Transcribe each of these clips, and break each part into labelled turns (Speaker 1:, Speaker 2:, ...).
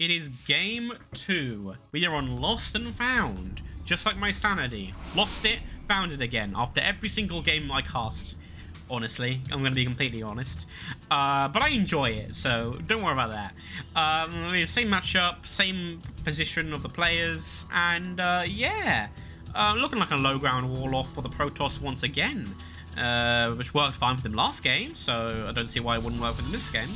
Speaker 1: It is game 2. We are on Lost and Found. Just like my sanity. Lost it, found it again. After every single game I cast. Honestly, I'm going to be completely honest. But I enjoy it, so don't worry about that. Same matchup, same position of the players. And yeah. Looking like a low ground wall off for the Protoss once again. Which worked fine for them last game, so I don't see why it wouldn't work for them this game.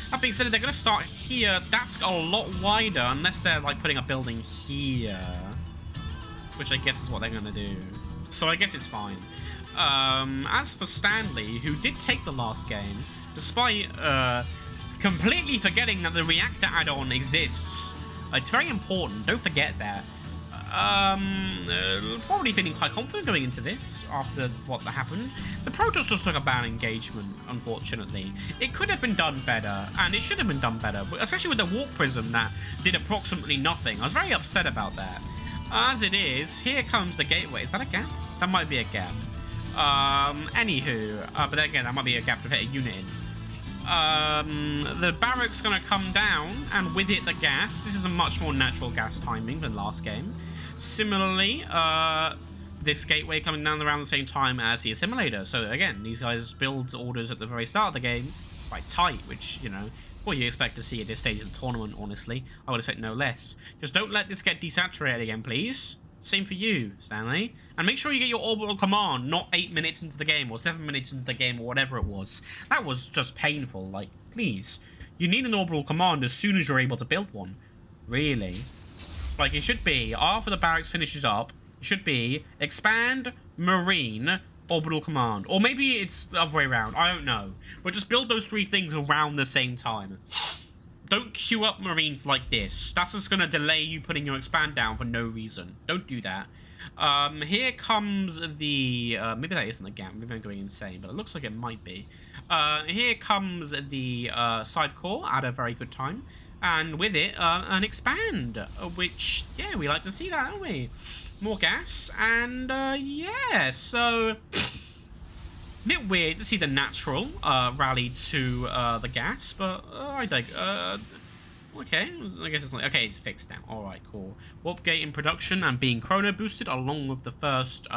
Speaker 1: That being said, they're going to start here. That's a lot wider, unless they're like putting a building here. Which I guess is what they're going to do. So I guess it's fine. As for Stanley, who did take the last game, despite completely forgetting that the reactor add-on exists. It's very important, don't forget that. Probably feeling quite confident going into this after what happened. The Protoss just took a bad engagement, unfortunately. It could have been done better, and it should have been done better, especially with the warp prism that did approximately nothing. I was very upset about that. As it is, here comes the gateway. Is that a gap? That might be a gap. Anywho, but again, that might be a gap to fit a unit in. The barracks gonna come down, and with it the gas. This is a much more natural gas timing than last game. Similarly, this gateway coming down around the same time as the assimilator. So again, these guys build orders at the very start of the game quite tight, which, you know, what you expect to see at this stage of the tournament, honestly. I would expect no less. Just don't let this get desaturated again, please. Same for you, Stanley. And make sure you get your orbital command not 8 minutes into the game or 7 minutes into the game or whatever it was. That was just painful. Like, please. You need an orbital command as soon as you're able to build one. Really. Like, it should be, after the barracks finishes up, it should be expand, marine, orbital command. Or maybe it's the other way around. I don't know. But just build those 3 things around the same time. Don't queue up marines like this. That's just going to delay you putting your expand down for no reason. Don't do that. Here comes the... maybe that isn't the gap. Maybe I'm going insane, but it looks like it might be. Here comes the side core at a very good time. And with it, an expand. Which, yeah, we like to see that, don't we? More gas. And, yeah, so... bit weird to see the natural rally to the gas, but I dig. Okay, I guess it's like, okay, it's fixed now. All right, cool. Warp gate in production and being chrono boosted along with the first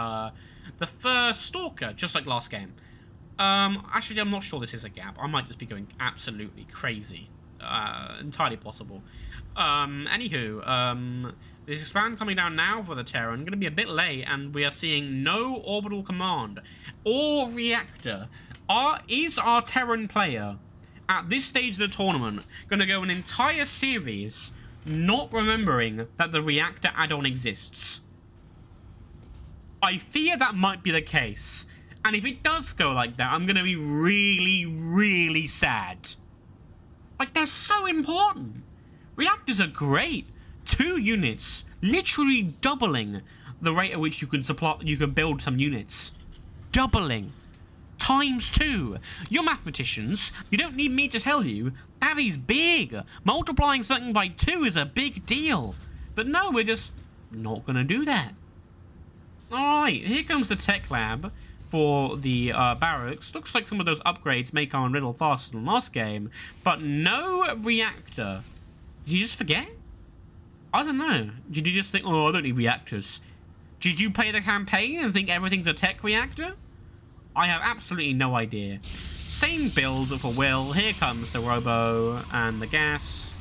Speaker 1: stalker, just like last game. Actually, I'm not sure this is a gap. I might just be going absolutely crazy. Entirely possible. Anywho, this expand coming down now for the Terran, going to be a bit late, and we are seeing no orbital command or reactor. Is our Terran player at this stage of the tournament going to go an entire series not remembering that the reactor add-on exists? I fear that might be the case, and if it does go like that, I'm going to be really, really sad. Like, they're so important. Reactors are great. 2 units, literally doubling the rate at which you can build some units. Doubling. Times 2. You're mathematicians. You don't need me to tell you. That is big. Multiplying something by 2 is a big deal. But no, we're just not going to do that. Alright, here comes the tech lab for the barracks. Looks like some of those upgrades may come a little faster than last game, but no reactor. Did you just forget? I don't know. Did you just think, oh, I don't need reactors? Did you play the campaign and think everything's a tech reactor? I have absolutely no idea. Same build for Will. Here comes the robo and the gas.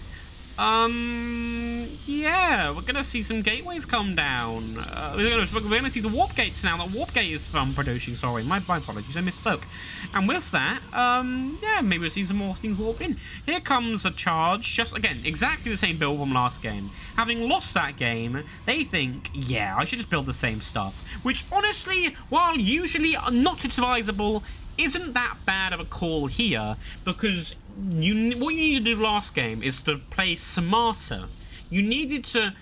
Speaker 1: Yeah, we're gonna see some gateways come down. We're gonna see the warp gates now. The warp gate is from producing. Sorry, my apologies, I misspoke. And with that, yeah, maybe we'll see some more things warp in. Here comes a charge. Just again, exactly the same build from last game. Having lost that game, they think, yeah, I should just build the same stuff. Which honestly, while usually not advisable, isn't that bad of a call here, because what you needed to do last game is to play smarter. You needed to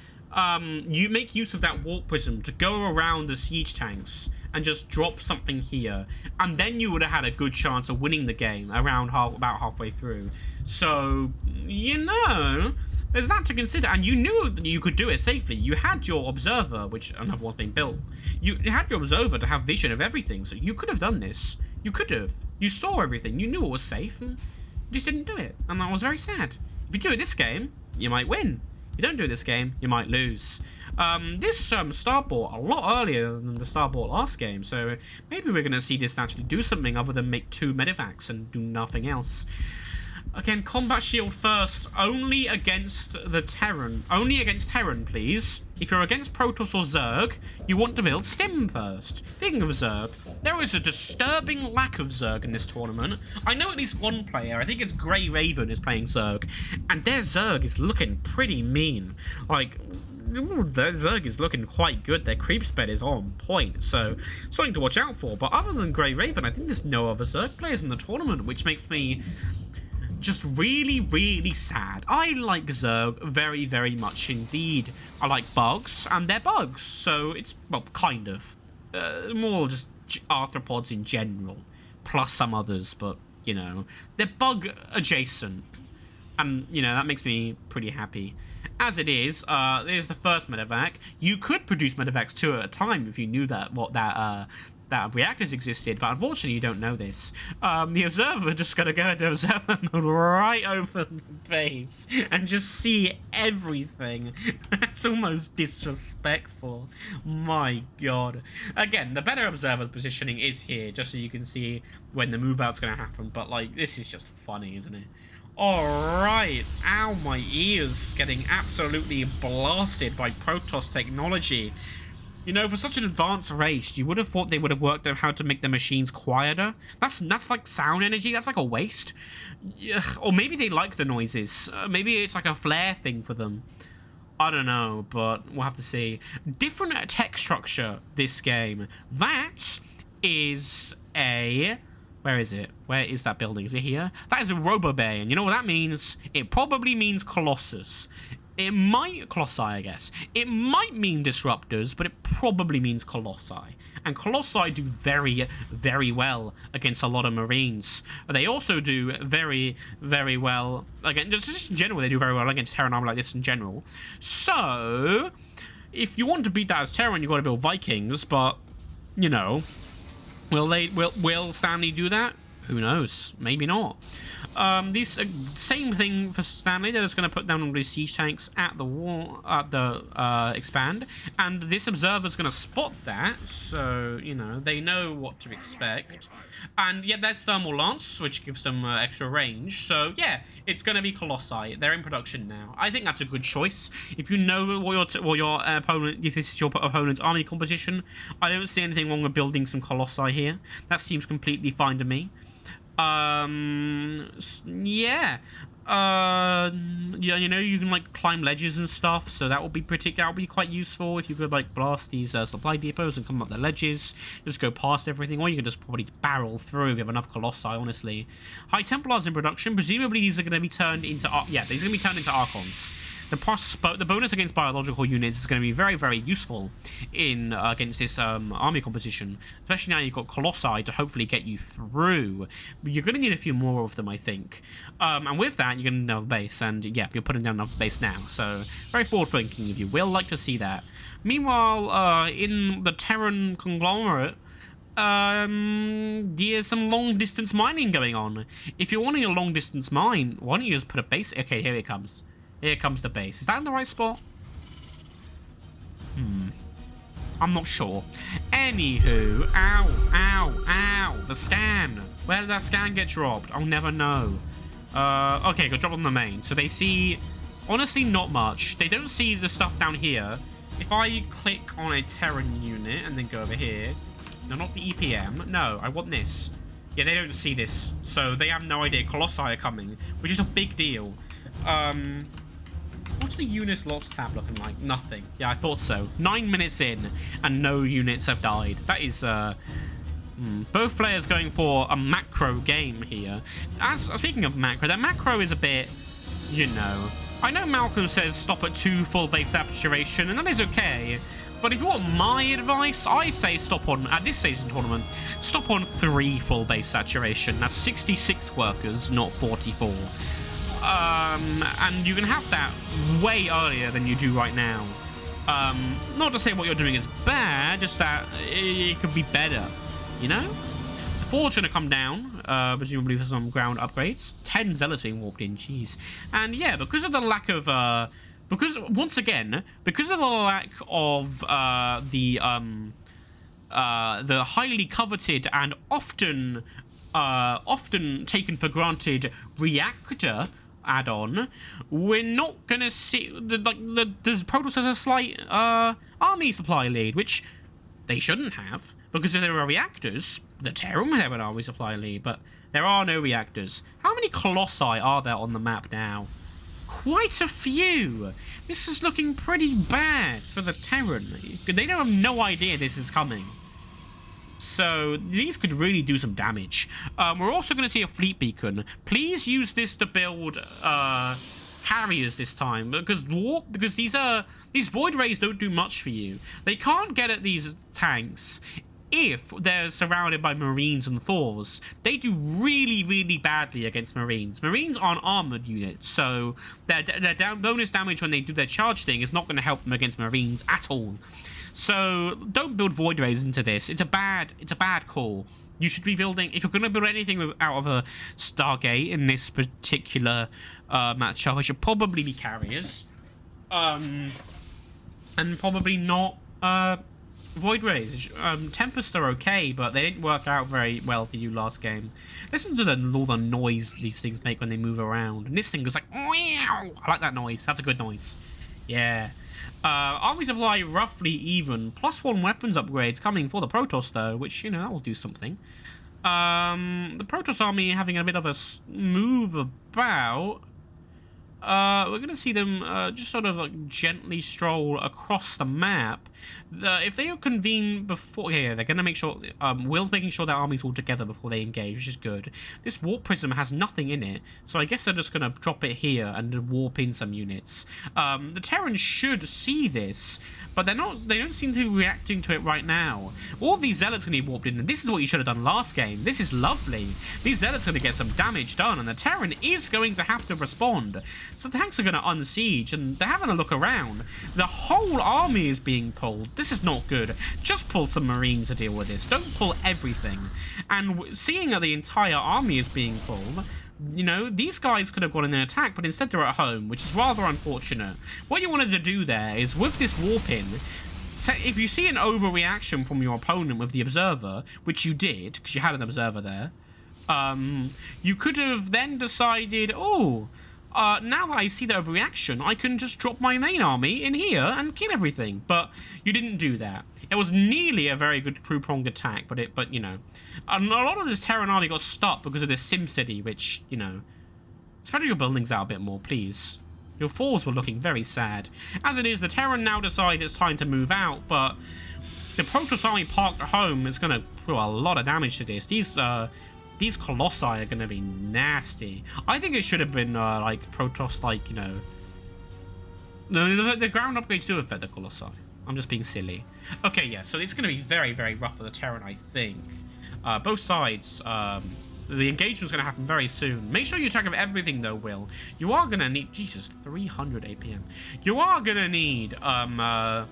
Speaker 1: you make use of that warp prism to go around the siege tanks and just drop something here, and then you would have had a good chance of winning the game around about halfway through. So, you know, there's that to consider, and you knew that you could do it safely. You had your observer, which another one's been built. You had your observer to have vision of everything, so you could have done this. You could have. You saw everything. You knew it was safe, and you just didn't do it, and that was very sad. If you do it this game, you might win. If you don't do it this game, you might lose. This starport a lot earlier than the starport last game, so maybe we're going to see this actually do something other than make 2 medevacs and do nothing else. Again, combat shield first, only against the Terran. Only against Terran, please. If you're against Protoss or Zerg, you want to build Stim first. Speaking of Zerg, there is a disturbing lack of Zerg in this tournament. I know at least one player, I think it's Grey Raven, is playing Zerg, and their Zerg is looking pretty mean. Like, their Zerg is looking quite good. Their creep sped is on point, so something to watch out for. But other than Grey Raven, I think there's no other Zerg players in the tournament, which makes me just really, really sad. I like Zerg very, very much indeed. I like bugs, and they're bugs, so it's, well, kind of. More just arthropods in general, plus some others, but, you know, they're bug adjacent. And, you know, that makes me pretty happy. As it is, there's the first medevac. You could produce medevacs 2 at a time if you knew that, that reactors existed, but unfortunately you don't know this. The observer just gonna go into observer mode right over the base and just see everything. That's almost disrespectful. My god. Again, the better observer's positioning is here, just so you can see when the move out's gonna happen, but like, this is just funny, isn't it? Alright, ow, my ears getting absolutely blasted by Protoss technology. You know, for such an advanced race, you would have thought they would have worked out how to make the machines quieter. That's like sound energy. That's like a waste. Or maybe they like the noises. Maybe it's like a flair thing for them. I don't know, but we'll have to see. Different tech structure this game. That is a... Where is it? Where is that building? Is it here? That is a Robo-Bay, and you know what that means? It probably means Colossus. It might... Colossi, I guess. It might mean Disruptors, but it probably means Colossi. And Colossi do very, very well against a lot of Marines. They also do very, very well... Again, just in general, they do very well against Terran armor like this in general. So, if you want to beat that as Terran, you've got to build Vikings, but, you know... Will Stanley do that? Who knows? Maybe not. This same thing for Stanley. They're just going to put down all these siege tanks at the wall, at the expand, and this observer's going to spot that, so you know they know what to expect. And yeah, there's thermal lance, which gives them extra range. So yeah, it's going to be Colossi. They're in production now. I think that's a good choice. If you know what your opponent, if this is your opponent's army composition, I don't see anything wrong with building some Colossi here. That seems completely fine to me. Yeah. Yeah, you know, you can like climb ledges and stuff, so that will be quite useful if you could like blast these supply depots and come up the ledges, just go past everything, or you can just probably barrel through if you have enough Colossi, honestly. High Templars in production. Presumably these are going to be turned into these are going to be turned into Archons. The bonus against biological units is going to be very, very useful in against this army composition, especially now you've got Colossi to hopefully get you through. But you're going to need a few more of them, I think. And with that, you're going to need another base, and yeah, you're putting down another base now. So very forward-thinking of you. We'll like to see that. Meanwhile, in the Terran conglomerate, there's some long-distance mining going on. If you're wanting a long-distance mine, why don't you just put a base? Okay, here it comes. Here comes the base. Is that in the right spot? I'm not sure. Anywho, ow, ow, ow. The scan. Where did that scan get dropped? I'll never know. Okay, got dropped on the main. So they see, honestly, not much. They don't see the stuff down here. If I click on a Terran unit and then go over here, no, not the EPM. No, I want this. Yeah, they don't see this, so they have no idea Colossi are coming, which is a big deal. What's the units lost tab looking like? Nothing. Yeah, I thought so. 9 minutes in, and no units have died. That is, both players going for a macro game here. Speaking of macro, that macro is a bit, you know... I know Malcolm says stop at 2 full base saturation, and that is okay. But if you want my advice, I say stop on, at this stage in the tournament, stop on 3 full base saturation. That's 66 workers, not 44. And you can have that way earlier than you do right now. Not to say what you're doing is bad, just that it could be better, you know? The Forge gonna come down, presumably for some ground upgrades. 10 zealots being walked in, jeez. And yeah, because of the lack of because once again, because of the lack of the highly coveted and often taken for granted reactor add-on, we're not gonna see the Protoss has a slight army supply lead, which they shouldn't have, because if there were reactors, the Terran would have an army supply lead, but there are no reactors. How many colossi are there on the map now? Quite a few. This is looking pretty bad for the Terran. They don't have no idea this is coming. So these could really do some damage. We're also going to see a fleet beacon. Please use this to build carriers this time, because these void rays don't do much for you. They can't get at these tanks if they're surrounded by Marines and Thors. They do really, really badly against Marines. Marines aren't armored units, so their bonus damage when they do their charge thing is not going to help them against Marines at all. So don't build void rays into this. It's a bad call. You should be building, if you're going to build anything out of a Stargate in this particular matchup, it should probably be carriers, and probably not void rays. Tempests are okay, but they didn't work out very well for you last game. Listen to all the noise these things make when they move around. And this thing goes like, meow. I like that noise. That's a good noise. Yeah. Army supply roughly even. +1 weapons upgrades coming for the Protoss though, which, you know, that will do something. The Protoss army having a bit of a move about. We're going to see them just sort of like gently stroll across the map. If they convene before... Yeah, they're going to make sure... Will's making sure their army's all together before they engage, which is good. This warp prism has nothing in it, so I guess they're just going to drop it here and warp in some units. The Terrans should see this, but they're not... They don't seem to be reacting to it right now. All these Zealots are going to be warped in, and this is what you should have done last game. This is lovely. These Zealots are going to get some damage done, and the Terran is going to have to respond. So the tanks are going to unsiege, and they're having a look around. The whole army is being pulled. This is not good. Just pull some Marines to deal with this. Don't pull everything. And seeing that the entire army is being pulled, you know, these guys could have gone in an attack, but instead they're at home, which is rather unfortunate. What you wanted to do there is, with this warp-in, if you see an overreaction from your opponent with the Observer, which you did, because you had an Observer there, you could have then decided, oh... now that I see the overreaction, I can just drop my main army in here and kill everything. But you didn't do that. It was nearly a very good two-pronged attack, but you know, a lot of this Terran army got stopped because of this SimCity, which, you know, spread your buildings out a bit more, please. Your falls were looking very sad. As it is, the Terran now decide it's time to move out, but the Protoss army parked at home is going to do a lot of damage to this. These colossi are going to be nasty. I think it should have been, like, Protoss, like, you know... No, the ground upgrades do affect the colossi. I'm just being silly. Okay, yeah, so it's going to be very, very rough for the Terran, I think. Both sides, the engagement's going to happen very soon. Make sure you check of everything, though, Will. You are going to need... Jesus, 300 APM. You are going to need, all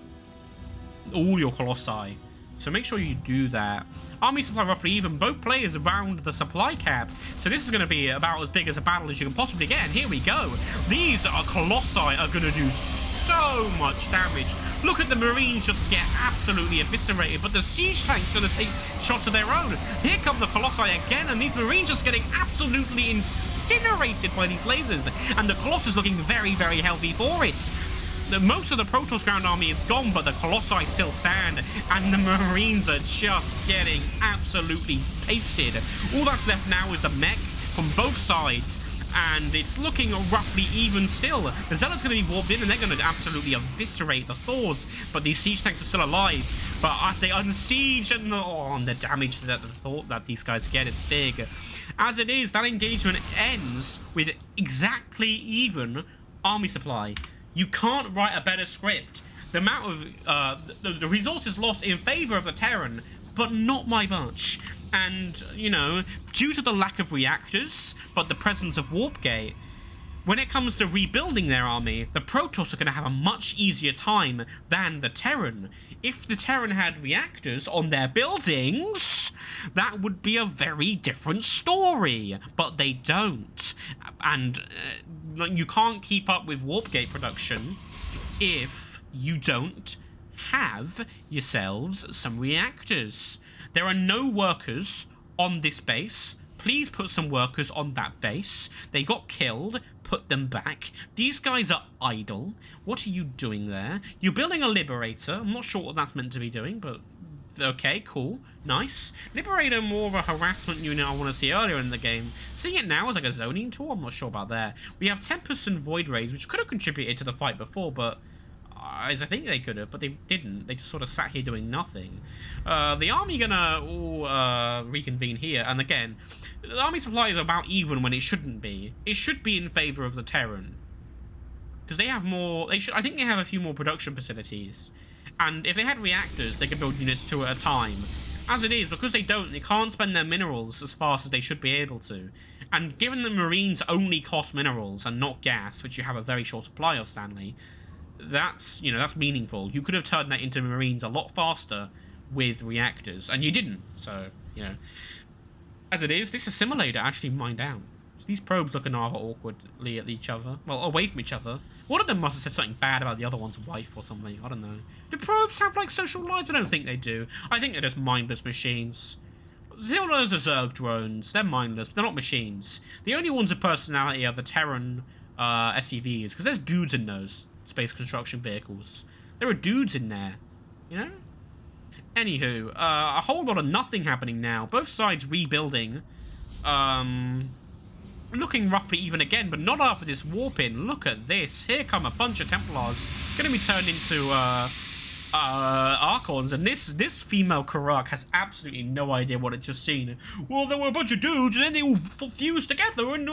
Speaker 1: your colossi. So make sure you do that. Army supply roughly even. Both players around the supply cap. So this is going to be about as big as a battle as you can possibly get. And here we go. These colossi are going to do so much damage. Look at the Marines just get absolutely eviscerated. But the siege tanks are going to take shots of their own. Here come the colossi again. And these Marines just getting absolutely incinerated by these lasers. And the Colossus looking very, very healthy for it. Most of the Protoss ground army is gone, but the Colossi still stand, and the Marines are just getting absolutely pasted. All that's left now is the mech from both sides, and it's looking roughly even still. The Zealots are going to be warped in, and they're going to absolutely eviscerate the Thors, but these siege tanks are still alive. But as they unsiege, and the damage that these guys get is big. As it is, that engagement ends with exactly even army supply. You can't write a better script. The amount of the resources lost in favor of the Terran, but not by much. And, you know, due to the lack of reactors, but the presence of Warp Gate, when it comes to rebuilding their army, the Protoss are going to have a much easier time than the Terran. If the Terran had reactors on their buildings, that would be a very different story. But they don't. And you can't keep up with warp gate production if you don't have yourselves some reactors. There are no workers on this base. Please put some workers on that base. They got killed. Put them back. These guys are idle. What are you doing there? You're building a Liberator. I'm not sure what that's meant to be doing, but okay, cool. Nice. Liberator, more of a harassment unit I want to see earlier in the game. Seeing it now as like a zoning tool, I'm not sure about that. We have Tempest and Void Rays, which could have contributed to the fight before, but as I think they could have, but they didn't. They just sort of sat here doing nothing. The army gonna all reconvene here, and again, the army supply is about even when it shouldn't be. It should be in favor of the Terran, because they have more. I think they have a few more production facilities, and if they had reactors, they could build units 2 at a time. As it is, because they don't, they can't spend their minerals as fast as they should be able to. And given that Marines only cost minerals and not gas, which you have a very short supply of, Stanley, that's meaningful. You could have turned that into Marines a lot faster with reactors, and you didn't. So, as it is, this assimilator actually mined out. So these probes looking rather awkwardly at each other. Well, away from each other. One of them must have said something bad about the other one's wife or something. I don't know. Do probes have, like, social lives? I don't think they do. I think they're just mindless machines. Similar to Zerg drones. They're mindless, but they're not machines. The only ones with personality are the Terran SCVs, because there's dudes in those space construction vehicles. There are dudes in there, Anywho, a whole lot of nothing happening now. Both sides rebuilding. Looking roughly even again, but not after this warp in. Look at this. Here come a bunch of Templars. Going to be turned into Archons, and this female Karak has absolutely no idea what it just seen. Well, there were a bunch of dudes, and then they all fused together, and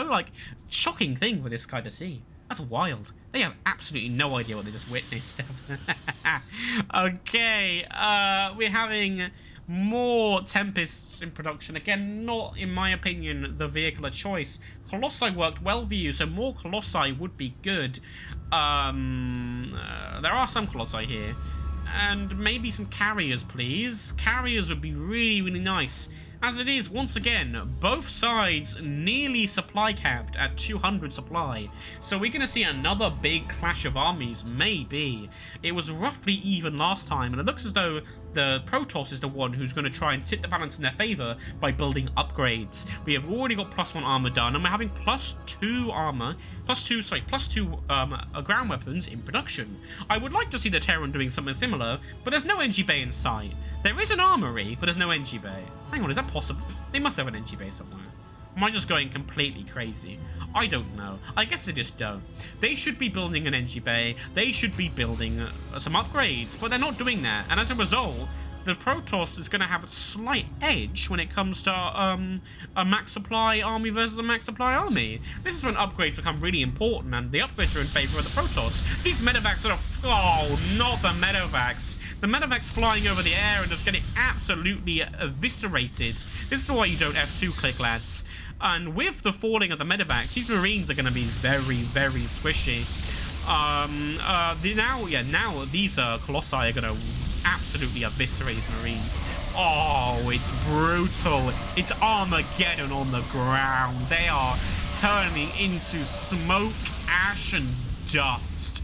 Speaker 1: like, shocking thing for this guy to see. That's wild. They have absolutely no idea what they just witnessed. Okay, we're having more Tempests in production. Again, not, in my opinion, the vehicle of choice. Colossi worked well for you, so more Colossi would be good. There are some Colossi here. And maybe some carriers, please. Carriers would be really, really nice. As it is, once again, both sides nearly supply capped at 200 supply. So we're going to see another big clash of armies, maybe. It was roughly even last time, and it looks as though the Protoss is the one who's going to try and tip the balance in their favor by building upgrades. We have already got +1 armor done, and we're having +2 armor, +2 ground weapons in production. I would like to see the Terran doing something similar, but there's no NG bay in sight. There is an armory, but there's no NG bay. Hang on, is that possible? They must have an NG bay somewhere. Am I just going completely crazy? I don't know. I guess they just don't. They should be building an NG bay. They should be building some upgrades, but they're not doing that. And as a result, the Protoss is going to have a slight edge when it comes to a max supply army versus a max supply army. This is when upgrades become really important, and the upgrades are in favor of the Protoss. These medevacs are not the medevacs. The medevacs flying over the air and just getting absolutely eviscerated. This is why you don't F2 click, lads. And with the falling of the medevacs, these Marines are going to be very, very squishy. Now these Colossi are going to absolutely eviscerate his Marines. Oh, it's brutal. It's Armageddon on the ground. They are turning into smoke, ash, and dust.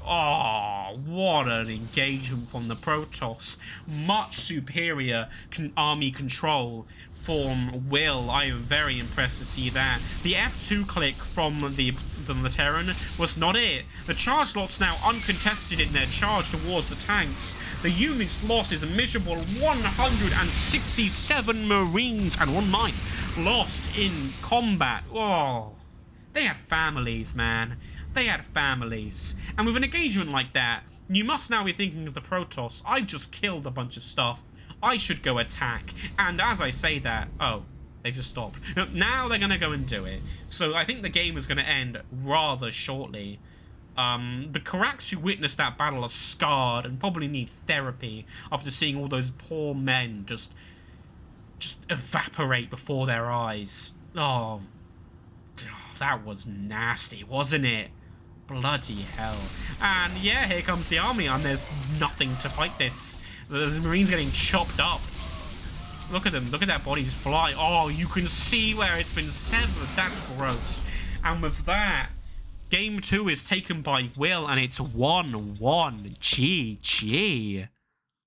Speaker 1: Oh, what an engagement from the Protoss. Much superior army control from Will. I am very impressed to see that. The F2 click from the Terran was not it. The charge lot's now uncontested in their charge towards the tanks. The unit's loss is a miserable 167 Marines and 1 mine lost in combat. Oh, they had families, man. They had families. And with an engagement like that, you must now be thinking as the Protoss, I've just killed a bunch of stuff. I should go attack. And as I say that, oh, they've just stopped. Now they're going to go and do it. So I think the game is going to end rather shortly. The Karaks who witnessed that battle are scarred and probably need therapy after seeing all those poor men just evaporate before their eyes. Oh, That was nasty, wasn't it? Bloody hell. And yeah, here comes the army, and there's nothing to fight this. The Marines getting chopped up. Look at them. Look at that body just fly. Oh, you can see where it's been severed. That's gross. And with that, game 2 is taken by Will, and it's 1-1. GG.